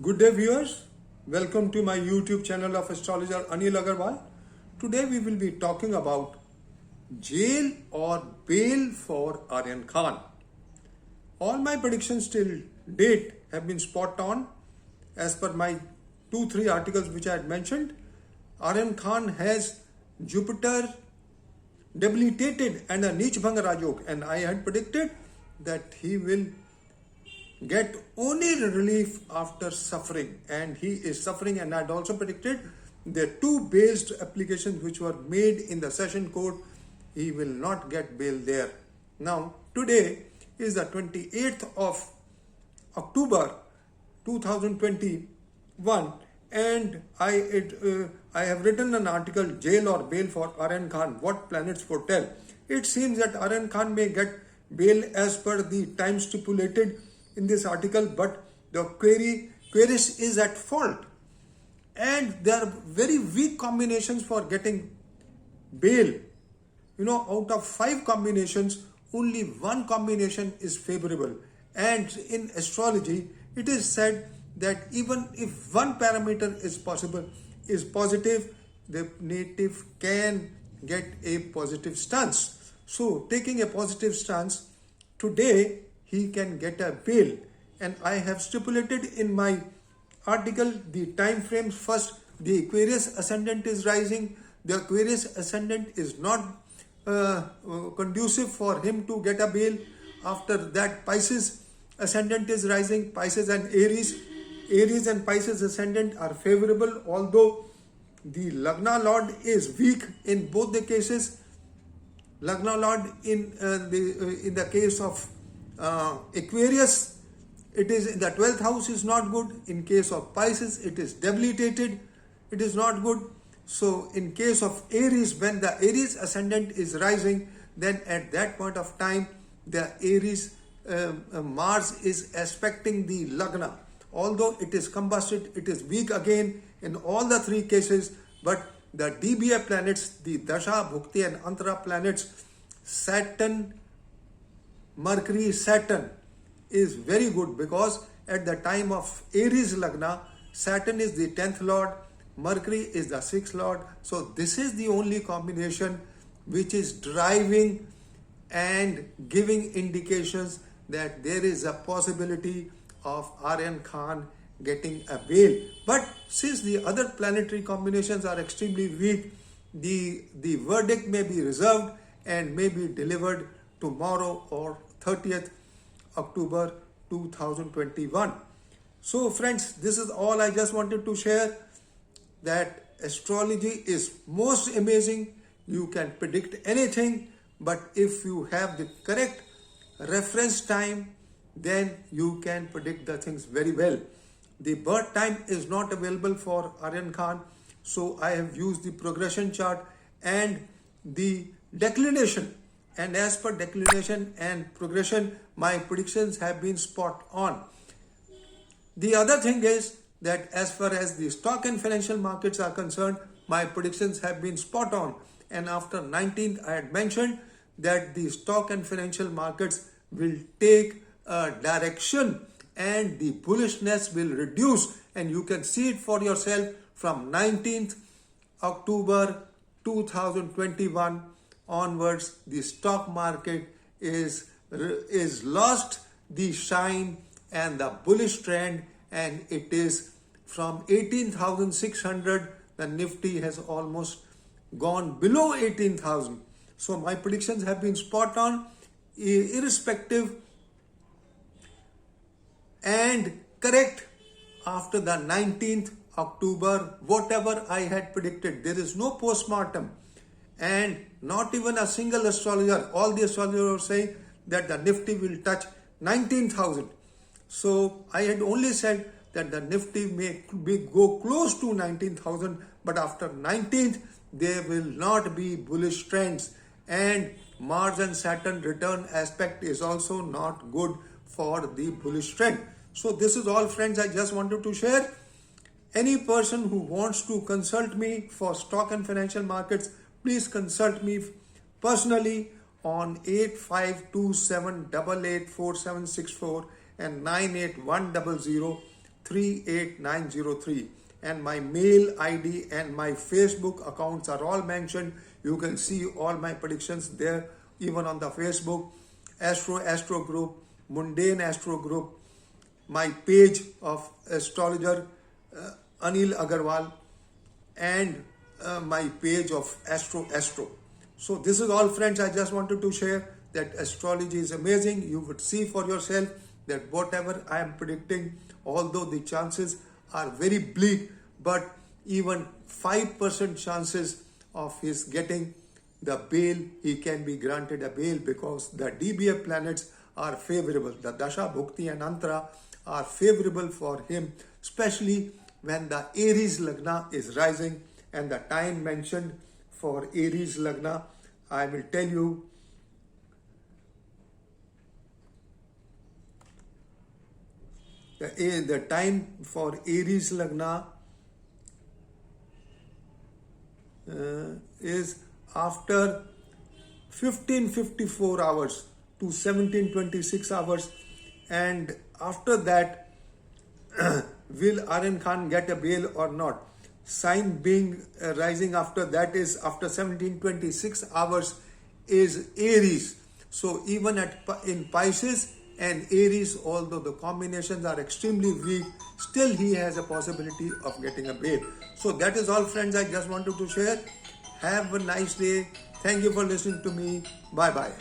Good day viewers, welcome to my YouTube channel of astrologer Anil Agarwal. Today we will be talking about jail or bail for Aryan Khan. All my predictions till date have been spot on as per my 2-3 articles which I had mentioned. Aryan Khan has Jupiter debilitated and a Neech Bhanga Rajyog, and I had predicted that he will get only relief after suffering, and he is suffering. And I had also predicted the two based applications which were made in the session court, he will not get bail there. Now today is the 28th of October 2021, and I have written an article, Jail or Bail for Aryan Khan, what planets foretell. It seems that Aryan Khan may get bail as per the time stipulated in this article, but the queries is at fault, and there are very weak combinations for getting bail. Out of 5 combinations, only one combination is favorable. And in astrology, it is said that even if one parameter is positive, the native can get a positive stance. So taking a positive stance, today he can get a bail. And I have stipulated in my article the time frames. First, the Aquarius ascendant is rising. The Aquarius ascendant is not conducive for him to get a bail. After that, Pisces ascendant is rising. Pisces and Aries and Pisces ascendant are favorable, although the Lagna Lord is weak in both the cases. Lagna Lord in the case of Aquarius, it is in the 12th house is not good. In case of Pisces, it is debilitated, it is not good. So in case of Aries, when the Aries ascendant is rising, then at that point of time the Aries Mars is aspecting the Lagna. Although it is combusted, it is weak again in all the 3 cases. But the DBA planets, the Dasha, Bhukti and Antara planets, Saturn, Mercury, Saturn is very good, because at the time of Aries Lagna, Saturn is the 10th Lord, Mercury is the 6th Lord. So this is the only combination which is driving and giving indications that there is a possibility of Aryan Khan getting a bail. But since the other planetary combinations are extremely weak, the verdict may be reserved and may be delivered tomorrow or 30th October 2021. So friends, this is all I just wanted to share, that astrology is most amazing. You can predict anything, but if you have the correct reference time, then you can predict the things very well. The birth time is not available for Aryan Khan, so I have used the progression chart and the declination. And as per declination and progression, my predictions have been spot on. The other thing is that as far as the stock and financial markets are concerned, my predictions have been spot on. And after 19th, I had mentioned that the stock and financial markets will take a direction and the bullishness will reduce. And you can see it for yourself from 19th October 2021 onwards. The stock market is lost the shine and the bullish trend, and it is from 18,600, the Nifty has almost gone below 18,000. So my predictions have been spot on, irrespective and correct. After the 19th October, whatever I had predicted, there is no postmortem, and not even a single astrologer, all the astrologers are saying that the Nifty will touch 19,000. So I had only said that the Nifty may go close to 19,000, but after 19th there will not be bullish trends, and Mars and Saturn return aspect is also not good for the bullish trend. So this is all, friends, I just wanted to share. Any person who wants to consult me for stock and financial markets, please consult me personally on 8527884764 and 98100. 38903, and my mail ID and my Facebook accounts are all mentioned. You can see all my predictions there, even on the Facebook. Astro Group, Mundane Astro Group, my page of astrologer Anil Agarwal, and my page of Astro. So this is all, friends. I just wanted to share that astrology is amazing. You would see for yourself that whatever I am predicting, although the chances are very bleak, but even 5% chances of his getting the bail, he can be granted a bail, because the DBF planets are favorable. The Dasha, Bhukti and Antara are favorable for him, especially when the Aries Lagna is rising. And the time mentioned for Aries Lagna, I will tell you, the time for Aries Lagna is after 1554 hours to 1726 hours, and after that will Aryan Khan get a bail or not? Sign being rising after that is after 1726 hours is Aries. So even in Pisces and Aries, although the combinations are extremely weak, still he has a possibility of getting a bail. So that is all, friends. I just wanted to share. Have a nice day. Thank you for listening to me. Bye bye.